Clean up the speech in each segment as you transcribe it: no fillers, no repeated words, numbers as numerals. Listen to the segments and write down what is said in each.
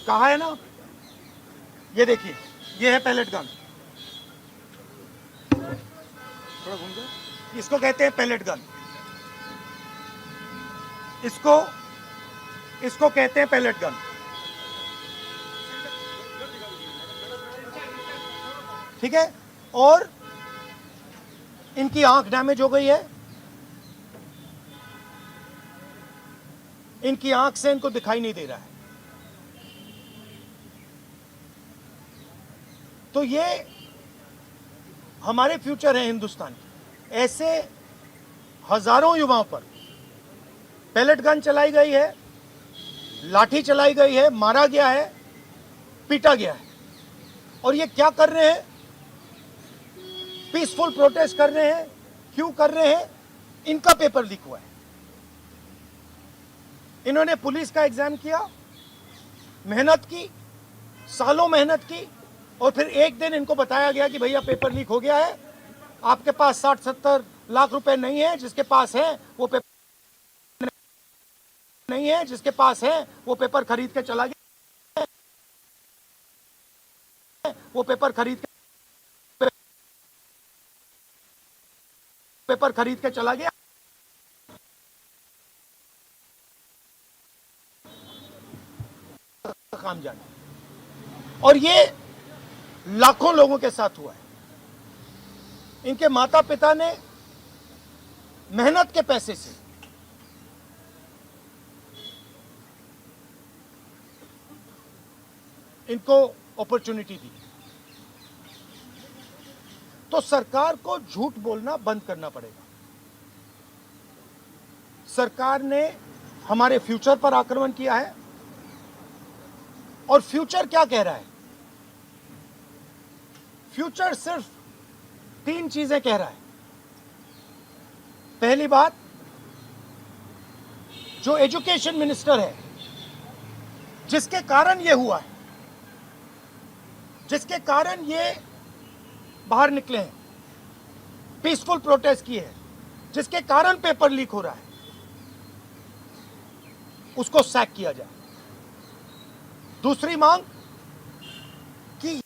कहा है ना, ये देखिए, ये है पैलेट गन, थोड़ा घूम जाओ, इसको कहते हैं पैलेट गन, इसको कहते हैं पैलेट गन। ठीक है, और इनकी आंख डैमेज हो गई है, इनकी आंख से इनको दिखाई नहीं दे रहा है। तो ये हमारे फ्यूचर है हिंदुस्तान के। ऐसे हजारों युवाओं पर पैलेट गन चलाई गई है, लाठी चलाई गई है, मारा गया है, पीटा गया है, और ये क्या कर रहे हैं? पीसफुल प्रोटेस्ट कर रहे हैं। क्यों कर रहे हैं? इनका पेपर लीक हुआ है। इन्होंने पुलिस का एग्जाम किया, मेहनत की, सालों मेहनत की, और फिर एक दिन इनको बताया गया कि भैया पेपर लीक हो गया है, आपके पास 60-70 लाख रुपए नहीं है, जिसके पास है वो पेपर नहीं है, जिसके पास है वो पेपर खरीद के चला गया, वो पेपर खरीद के चला गया। काम जाने, और ये लाखों लोगों के साथ हुआ है। इनके माता पिता ने मेहनत के पैसे से इनको अपॉर्चुनिटी दी। तो सरकार को झूठ बोलना बंद करना पड़ेगा। सरकार ने हमारे फ्यूचर पर आक्रमण किया है, और फ्यूचर क्या कह रहा है? फ्यूचर सिर्फ 3 चीजें कह रहा है। पहली बात, जो एजुकेशन मिनिस्टर है, जिसके कारण ये हुआ है, जिसके कारण ये बाहर निकले हैं, पीसफुल प्रोटेस्ट किए हैं, जिसके कारण पेपर लीक हो रहा है, उसको सैक किया जाए। दूसरी मांग कि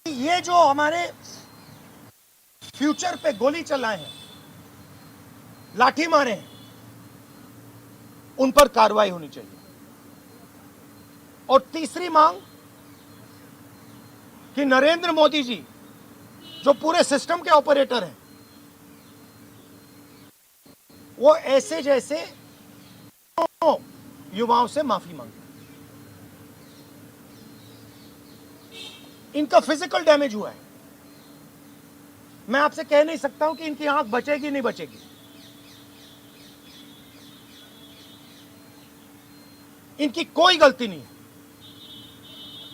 ये जो हमारे फ्यूचर पे गोली चलाए हैं, लाठी मारे हैं, उन पर कार्रवाई होनी चाहिए। और तीसरी मांग कि नरेंद्र मोदी जी, जो पूरे सिस्टम के ऑपरेटर हैं, वो ऐसे जैसे युवाओं से माफी मांगे। इनका फिजिकल डैमेज हुआ है। मैं आपसे कह नहीं सकता हूं कि इनकी आंख बचेगी नहीं बचेगी। इनकी कोई गलती नहीं है।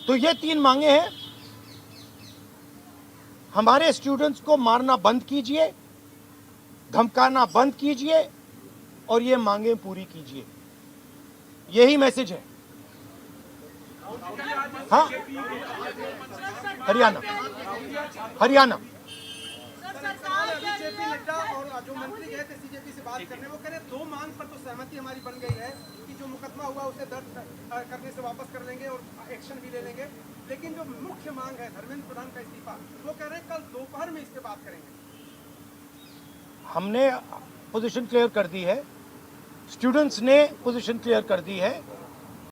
तो ये 3 मांगे हैं। हमारे स्टूडेंट्स को मारना बंद कीजिए, धमकाना बंद कीजिए, और ये मांगे पूरी कीजिए। यही मैसेज है। हाँ, हरियाणा जेपी नड्डा और जो मंत्री गए थे सीजेपी से बात करने, वो कह रहे 2 मांग पर तो सहमति हमारी बन गई है कि जो मुकदमा हुआ उसे दर्ज करने से वापस कर लेंगे और एक्शन भी ले लेंगे, लेकिन जो मुख्य मांग है धर्मेंद्र प्रधान का इस्तीफा, वो कह रहे हैं कल दोपहर में इस पे बात करेंगे। हमने पोजीशन क्लियर कर दी है, स्टूडेंट्स ने पोजीशन क्लियर कर दी है।